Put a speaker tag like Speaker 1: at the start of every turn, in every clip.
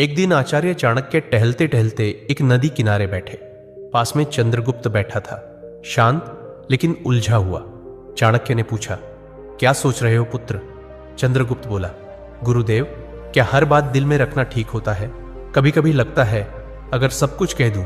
Speaker 1: एक दिन आचार्य चाणक्य टहलते टहलते एक नदी किनारे बैठे। पास में चंद्रगुप्त बैठा था, शांत लेकिन उलझा हुआ। चाणक्य ने पूछा, क्या सोच रहे हो पुत्र? चंद्रगुप्त बोला, गुरुदेव, क्या हर बात दिल में रखना ठीक होता है? कभी कभी लगता है अगर सब कुछ कह दूं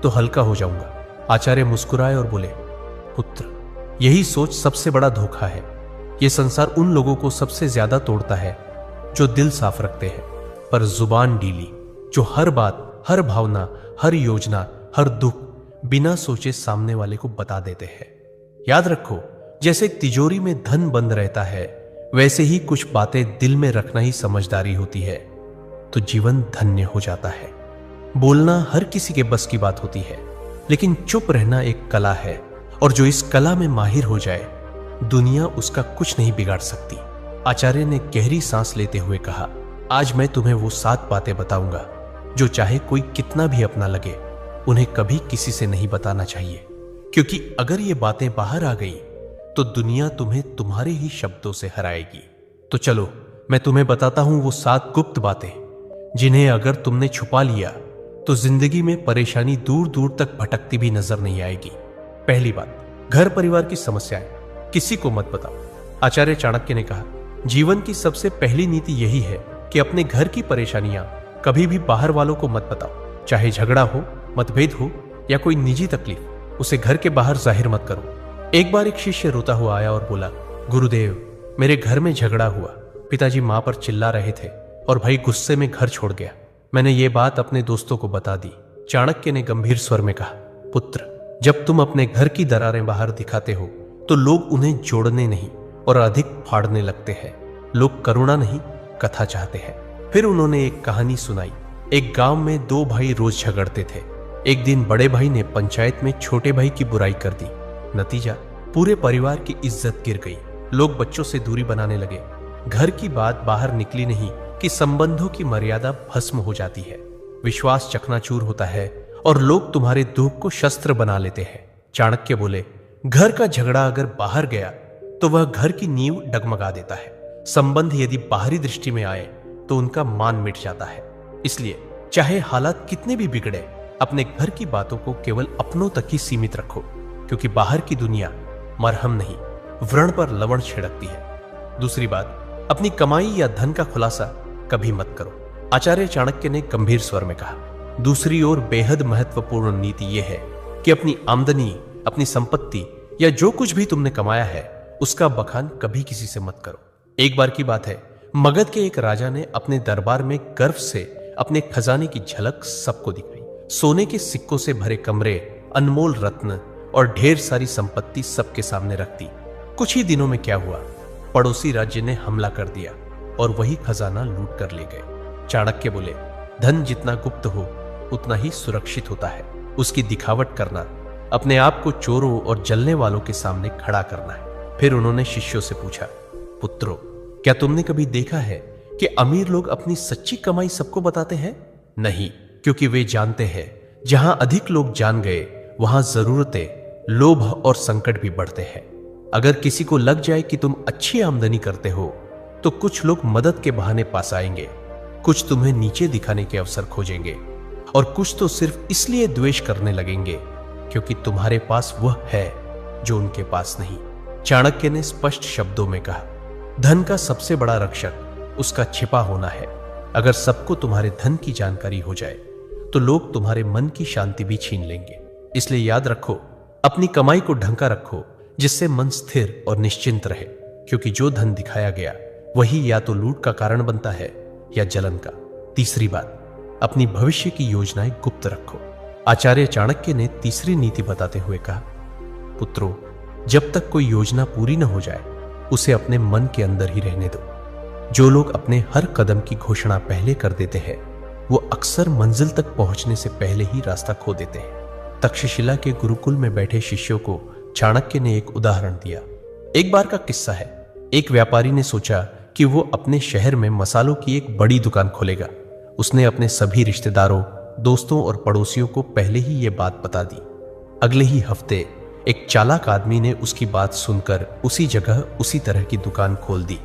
Speaker 1: तो हल्का हो जाऊंगा। आचार्य मुस्कुराए और बोले, पुत्र, यही सोच सबसे बड़ा धोखा है। यह संसार उन लोगों को सबसे ज्यादा तोड़ता है जो दिल साफ रखते हैं पर जुबान ढीली, जो हर बात, हर भावना, हर योजना, हर दुख बिना सोचे सामने वाले को बता देते हैं। याद रखो, जैसे तिजोरी में धन बंद रहता है, वैसे ही कुछ बातें दिल में रखना ही समझदारी होती है, तो जीवन धन्य हो जाता है। बोलना हर किसी के बस की बात होती है, लेकिन चुप रहना एक कला है, और जो इस कला में माहिर हो जाए, दुनिया उसका कुछ नहीं बिगाड़ सकती। आचार्य ने गहरी सांस लेते हुए कहा, आज मैं तुम्हें वो 7 बातें बताऊंगा जो चाहे कोई कितना भी अपना लगे, उन्हें कभी किसी से नहीं बताना चाहिए, क्योंकि अगर ये बातें बाहर आ गई तो दुनिया तुम्हें तुम्हारे ही शब्दों से हराएगी। तो चलो मैं तुम्हें बताता हूं वो 7 गुप्त बातें, जिन्हें अगर तुमने छुपा लिया तो जिंदगी में परेशानी दूर दूर तक भटकती भी नजर नहीं आएगी। पहली बात, घर परिवार की समस्याएं किसी को मत बताओ। आचार्य चाणक्य ने कहा, जीवन की सबसे पहली नीति यही है कि अपने घर की परेशानियां कभी भी बाहर वालों को मत बताओ। चाहे झगड़ा हो, मतभेद हो या कोई निजी तकलीफ, उसे घर के बाहर जाहिर मत करो। एक बार एक शिष्य रोता हुआ आया और बोला, गुरुदेव, मेरे घर में झगड़ा हुआ। पिताजी मां पर चिल्ला रहे थे और भाई गुस्से में घर छोड़ गया। मैंने ये बात अपने दोस्तों को बता दी। चाणक्य ने गंभीर स्वर में कहा, पुत्र, जब तुम अपने घर की दरारें बाहर दिखाते हो तो लोग उन्हें जोड़ने नहीं और अधिक फाड़ने लगते हैं। लोग करुणा नहीं, कथा चाहते हैं। फिर उन्होंने एक कहानी सुनाई। एक गांव में 2 भाई रोज झगड़ते थे। एक दिन बड़े भाई ने पंचायत में छोटे भाई की बुराई कर दी। नतीजा, पूरे परिवार की इज्जत गिर गई। लोग बच्चों से दूरी बनाने लगे। घर की बात बाहर निकली नहीं कि संबंधों की मर्यादा भस्म हो जाती है, विश्वास चकनाचूर होता है और लोग तुम्हारे दुख को शस्त्र बना लेते हैं। चाणक्य बोले, घर का झगड़ा अगर बाहर गया तो वह घर की नींव डगमगा देता है। संबंध यदि बाहरी दृष्टि में आए तो उनका मान मिट जाता है। इसलिए चाहे हालात कितने भी बिगड़े, अपने घर की बातों को केवल अपनों तक ही सीमित रखो, क्योंकि बाहर की दुनिया मरहम नहीं, व्रण पर लवण छिड़कती है। दूसरी बात, अपनी कमाई या धन का खुलासा कभी मत करो। आचार्य चाणक्य ने गंभीर स्वर में कहा, दूसरी ओर बेहद महत्वपूर्ण नीति यह है कि अपनी आमदनी, अपनी संपत्ति या जो कुछ भी तुमने कमाया है, उसका बखान कभी किसी से मत करो। एक बार की बात है, मगध के एक राजा ने अपने दरबार में गर्व से अपने खजाने की झलक सबको दिखाई। सोने के सिक्कों से भरे कमरे, अनमोल रत्न और ढेर सारी संपत्ति सबके सामने रख दी। कुछ ही दिनों में क्या हुआ, पड़ोसी राज्य ने हमला कर दिया और वही खजाना लूट कर ले गए। चाणक्य बोले, धन जितना गुप्त हो उतना ही सुरक्षित होता है। उसकी दिखावट करना, अपने आप को चोरों और जलने वालों के सामने खड़ा करना है। फिर उन्होंने शिष्यों से पूछा, पुत्रों, क्या तुमने कभी देखा है कि अमीर लोग अपनी सच्ची कमाई सबको बताते हैं? नहीं, क्योंकि वे जानते हैं जहां अधिक लोग जान गए वहां जरूरतें, लोभ और संकट भी बढ़ते हैं। अगर किसी को लग जाए कि तुम अच्छी आमदनी करते हो तो कुछ लोग मदद के बहाने पास आएंगे, कुछ तुम्हें नीचे दिखाने के अवसर खोजेंगे और कुछ तो सिर्फ इसलिए द्वेष करने लगेंगे क्योंकि तुम्हारे पास वह है जो उनके पास नहीं। चाणक्य ने स्पष्ट शब्दों में कहा, धन का सबसे बड़ा रक्षक उसका छिपा होना है। अगर सबको तुम्हारे धन की जानकारी हो जाए तो लोग तुम्हारे मन की शांति भी छीन लेंगे। इसलिए याद रखो, अपनी कमाई को ढंका रखो जिससे मन स्थिर और निश्चिंत रहे, क्योंकि जो धन दिखाया गया वही या तो लूट का कारण बनता है या जलन का। तीसरी बात, अपनी भविष्य की योजनाएं गुप्त रखो। आचार्य चाणक्य ने तीसरी नीति बताते हुए कहा, पुत्रों, जब तक कोई योजना पूरी न हो जाए उसे अपने मन के अंदर ही रहने दो। जो लोग अपने हर कदम की घोषणा पहले कर देते हैं वो अक्सर मंजिल तक पहुंचने से पहले ही रास्ता खो देते हैं। तक्षशिला के गुरुकुल में बैठे शिष्यों को चाणक्य ने एक उदाहरण दिया। एक बार का किस्सा है। एक व्यापारी ने सोचा कि वो अपने शहर में मसालों की एक बड़ी दुकान खोलेगा। उसने अपने सभी रिश्तेदारों, दोस्तों और पड़ोसियों को पहले ही ये बात बता दी। अगले ही हफ्ते एक चालाक आदमी ने उसकी बात सुनकर उसी जगह उसी तरह की दुकान खोल दी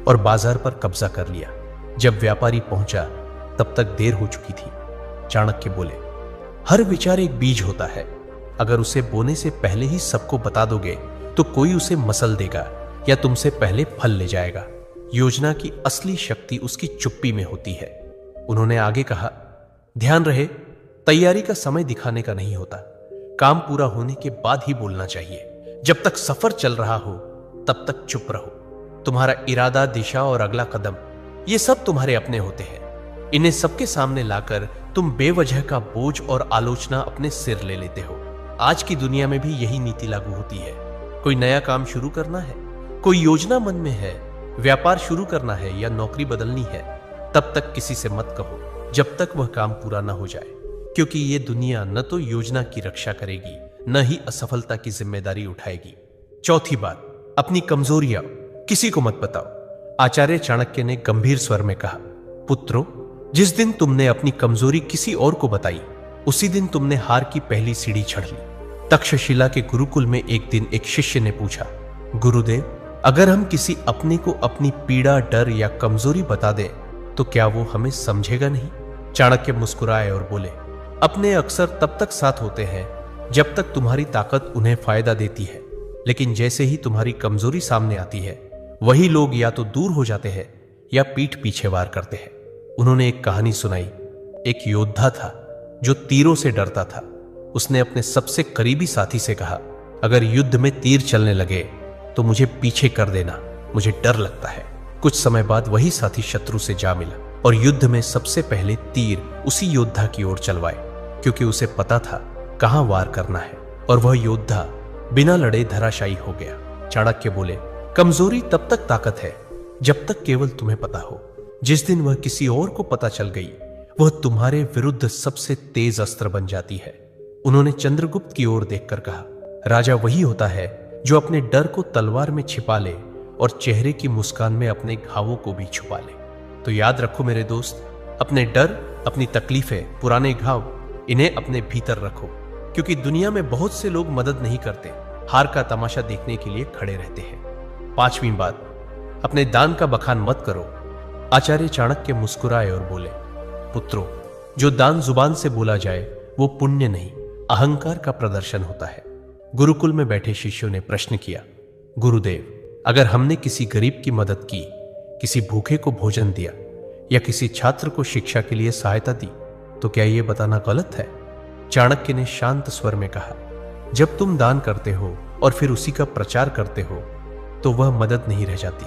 Speaker 1: और बाजार पर कब्जा कर लिया। जब व्यापारी पहुंचा तब तक देर हो चुकी थी। चाणक्य बोले, हर विचार एक बीज होता है। अगर उसे बोने से पहले ही सबको बता दोगे तो कोई उसे मसल देगा या तुमसे पहले फल ले जाएगा। योजना की असली शक्ति उसकी चुप्पी में होती है। उन्होंने आगे कहा, ध्यान रहे, तैयारी का समय दिखाने का नहीं होता। काम पूरा होने के बाद ही बोलना चाहिए। जब तक सफर चल रहा हो तब तक चुप रहो। तुम्हारा इरादा, दिशा और अगला कदम, ये सब तुम्हारे अपने होते हैं। इन्हें सबके सामने लाकर तुम बेवजह का बोझ और आलोचना अपने सिर ले लेते हो। आज की दुनिया में भी यही नीति लागू होती है। कोई नया काम शुरू करना है, कोई योजना मन में है, व्यापार शुरू करना है या नौकरी बदलनी है, तब तक किसी से मत कहो जब तक वह काम पूरा ना हो जाए, क्योंकि ये दुनिया न तो योजना की रक्षा करेगी न ही असफलता की जिम्मेदारी उठाएगी। चौथी बात, अपनी कमजोरियां किसी को मत बताओ। आचार्य चाणक्य ने गंभीर स्वर में कहा, पुत्रों, जिस दिन तुमने अपनी कमजोरी किसी और को बताई उसी दिन तुमने हार की पहली सीढ़ी चढ़ ली। तक्षशिला के गुरुकुल में एक दिन एक शिष्य ने पूछा, गुरुदेव, अगर हम किसी अपने को अपनी पीड़ा, डर या कमजोरी बता दें तो क्या वो हमें समझेगा नहीं? चाणक्य मुस्कुराए और बोले, अपने अक्सर तब तक साथ होते हैं जब तक तुम्हारी ताकत उन्हें फायदा देती है, लेकिन जैसे ही तुम्हारी कमजोरी सामने आती है वही लोग या तो दूर हो जाते हैं या पीठ पीछे वार करते हैं। उन्होंने एक कहानी सुनाई। एक योद्धा था जो तीरों से डरता था। उसने अपने सबसे करीबी साथी से कहा, अगर युद्ध में तीर चलने लगे तो मुझे पीछे कर देना, मुझे डर लगता है। कुछ समय बाद वही साथी शत्रु से जा मिला और युद्ध में सबसे पहले तीर उसी योद्धा की ओर चलवाए, क्योंकि उसे पता था कहां वार करना है, और वह योद्धा बिना लड़े धराशायी हो गया। चाणक्य बोले, कमजोरी तब तक ताकत है जब तक केवल तुम्हें पता हो। जिस दिन वह किसी और को पता चल गई वह तुम्हारे विरुद्ध सबसे तेज अस्त्र बन जाती है। उन्होंने चंद्रगुप्त की ओर देखकर कहा, राजा वही होता है जो अपने डर को तलवार में छिपा ले और चेहरे की मुस्कान में अपने घावों को भी छुपा ले। तो याद रखो मेरे दोस्त, अपने डर, अपनी तकलीफें, पुराने घाव, इन्हें अपने भीतर रखो, क्योंकि दुनिया में बहुत से लोग मदद नहीं करते, हार का तमाशा देखने के लिए खड़े रहते हैं। पांचवी बात, अपने दान का बखान मत करो। आचार्य चाणक्य मुस्कुराए और बोले, पुत्रों, जो दान जुबान से बोला जाए वो पुण्य नहीं, अहंकार का प्रदर्शन होता है। गुरुकुल में बैठे शिष्यों ने प्रश्न किया, गुरुदेव, अगर हमने किसी गरीब की मदद की, किसी भूखे को भोजन दिया या किसी छात्र को शिक्षा के लिए सहायता दी, तो क्या यह बताना गलत है? चाणक्य ने शांत स्वर में कहा, जब तुम दान करते हो और फिर उसी का प्रचार करते हो तो वह मदद नहीं रह जाती,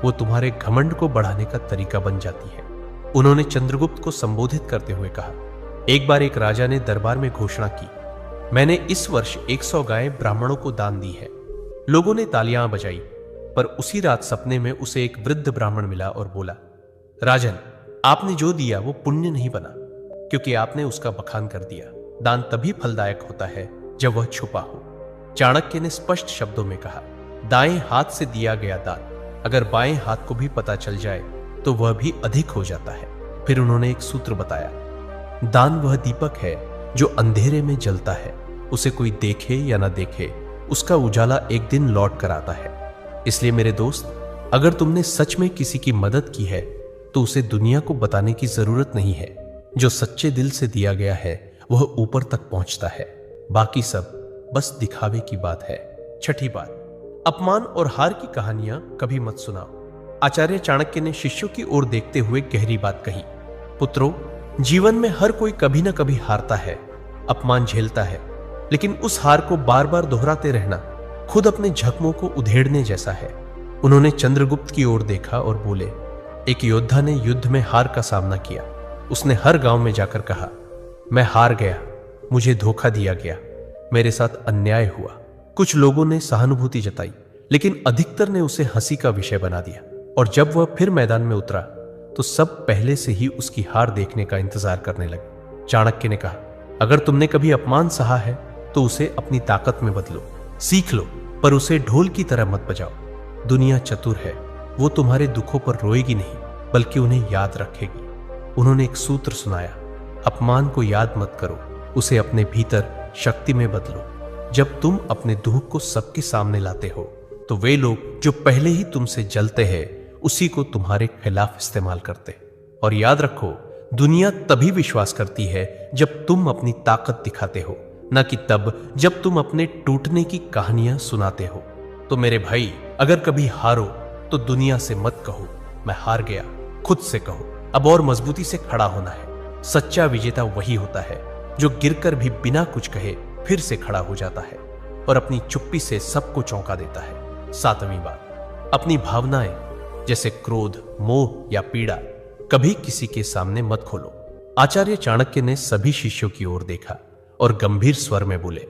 Speaker 1: वो तुम्हारे घमंड को बढ़ाने का तरीका बन जाती है। उन्होंने चंद्रगुप्त को संबोधित करते हुए कहा, एक बार एक राजा ने दरबार में घोषणा की, मैंने इस वर्ष 100 गायें ब्राह्मणों को दान दी है। लोगों ने तालियां बजाई, पर उसी रात सपने में उसे एक वृद्ध ब्राह्मण मिला और बोला, राजन, आपने जो दिया वो पुण्य नहीं बना, क्योंकि आपने उसका बखान कर दिया। दान तभी फलदायक होता है जब वह छुपा हो। चाणक्य ने स्पष्ट शब्दों में कहा, दाएं हाथ से दिया गया दान अगर बाएं हाथ को भी पता चल जाए तो वह भी अधिक हो जाता है। फिर उन्होंने एक सूत्र बताया, दान वह दीपक है जो अंधेरे में जलता है, उसे कोई देखे या ना देखे, उसका उजाला एक दिन लौट कर आता है। इसलिए मेरे दोस्त, अगर तुमने सच में किसी की मदद की है तो उसे दुनिया को बताने की जरूरत नहीं है। जो सच्चे दिल से दिया गया है वह ऊपर तक पहुंचता है, बाकी सब बस दिखावे की बात है। छठी बात, अपमान और हार की कहानियां कभी मत सुनाओ। आचार्य चाणक्य ने शिष्यों की ओर देखते हुए गहरी बात कही, पुत्रों, जीवन में हर कोई कभी ना कभी हारता है, अपमान झेलता है, लेकिन उस हार को बार बार दोहराते रहना खुद अपने जख्मों को उधेड़ने जैसा है। उन्होंने चंद्रगुप्त की ओर देखा और बोले, एक योद्धा ने युद्ध में हार का सामना किया। उसने हर गांव में जाकर कहा, मैं हार गया, मुझे धोखा दिया गया, मेरे साथ अन्याय हुआ। कुछ लोगों ने सहानुभूति जताई, लेकिन अधिकतर ने उसे हंसी का विषय बना दिया, और जब वह फिर मैदान में उतरा तो सब पहले से ही उसकी हार देखने का इंतजार करने लगे। चाणक्य ने कहा, अगर तुमने कभी अपमान सहा है तो उसे अपनी ताकत में बदलो, सीख लो, पर उसे ढोल की तरह मत बजाओ। दुनिया चतुर है, वो तुम्हारे दुखों पर रोएगी नहीं बल्कि उन्हें याद रखेगी। उन्होंने एक सूत्र सुनाया, अपमान को याद मत करो, उसे अपने भीतर शक्ति में बदलो। जब तुम अपने दुख को सबके सामने लाते हो तो वे लोग जो पहले ही तुमसे जलते हैं उसी को तुम्हारे खिलाफ इस्तेमाल करते। और याद रखो, दुनिया तभी विश्वास करती है जब तुम अपनी ताकत दिखाते हो, न कि तब जब तुम अपने टूटने की कहानियां सुनाते हो। तो मेरे भाई, अगर कभी हारो तो दुनिया से मत कहो मैं हार गया, खुद से कहो अब और मजबूती से खड़ा होना है। सच्चा विजेता वही होता है जो गिरकर भी बिना कुछ कहे फिर से खड़ा हो जाता है और अपनी चुप्पी से सबको चौंका देता है। 7वीं बात, अपनी भावनाएं जैसे क्रोध, मोह या पीड़ा कभी किसी के सामने मत खोलो। आचार्य चाणक्य ने सभी शिष्यों की ओर देखा और गंभीर स्वर में बोले,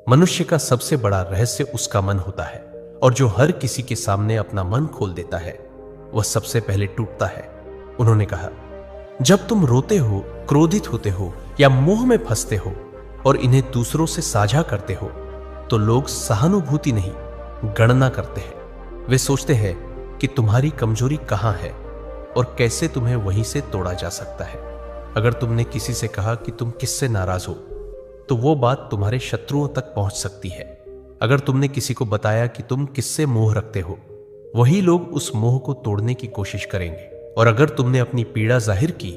Speaker 1: मनुष्य का सबसे बड़ा रहस्य उसका मन होता है और जो हर किसी के सामने अपना मन खोल देता है वह सबसे पहले टूटता है। उन्होंने कहा, जब तुम रोते हो, क्रोधित होते हो या मोह में फंसते हो और इन्हें दूसरों से साझा करते हो तो लोग सहानुभूति नहीं, गणना करते हैं। वे सोचते हैं कि तुम्हारी कमजोरी कहां है और कैसे तुम्हें वहीं से तोड़ा जा सकता है। अगर तुमने किसी से कहा कि तुम किससे नाराज हो तो वो बात तुम्हारे शत्रुओं तक पहुंच सकती है। अगर तुमने किसी को बताया कि तुम किससे मोह रखते हो, वही लोग उस मोह को तोड़ने की कोशिश करेंगे। और अगर तुमने अपनी पीड़ा जाहिर की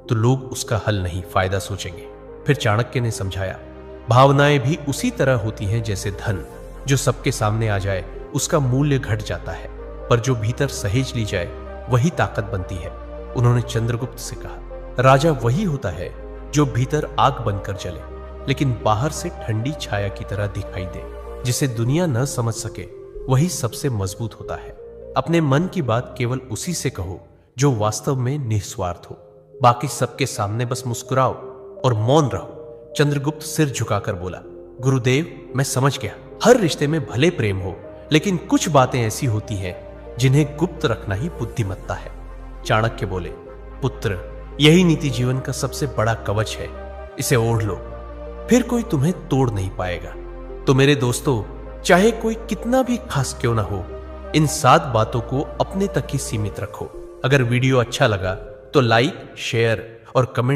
Speaker 1: तो लोग उसका हल नहीं, फायदा सोचेंगे। फिर चाणक्य ने समझाया, भावनाएं भी उसी तरह होती हैं जैसे धन, जो सबके सामने आ जाए उसका मूल्य घट जाता है, पर जो भीतर सहेज ली जाए वही ताकत बनती है। उन्होंने चंद्रगुप्त से कहा, राजा वही होता है जो भीतर आग बनकर जले लेकिन बाहर से ठंडी छाया की तरह दिखाई दे। जिसे दुनिया न समझ सके वही सबसे मजबूत होता है। अपने मन की बात केवल उसी से कहो जो वास्तव में निस्वार्थ हो। बाकी सबके सामने बस मुस्कुराओ और मौन रहो। चंद्रगुप्त सिर झुकाकर बोला, गुरुदेव, मैं समझ गया। हर रिश्ते में भले प्रेम हो, लेकिन कुछ बातें ऐसी होती हैं जिन्हें गुप्त रखना ही बुद्धिमत्ता है। चाणक्य बोले, पुत्र, यही नीति जीवन का सबसे बड़ा कवच है। इसे ओढ़ लो, फिर कोई तुम्हें तोड़ नहीं पाएगा। तो मेरे दोस्तों, चाहे कोई कितना भी खास क्यों ना हो, इन 7 बातों को अपने तक ही सीमित रखो। अगर वीडियो अच्छा लगा तो लाइक, शेयर और कमेंट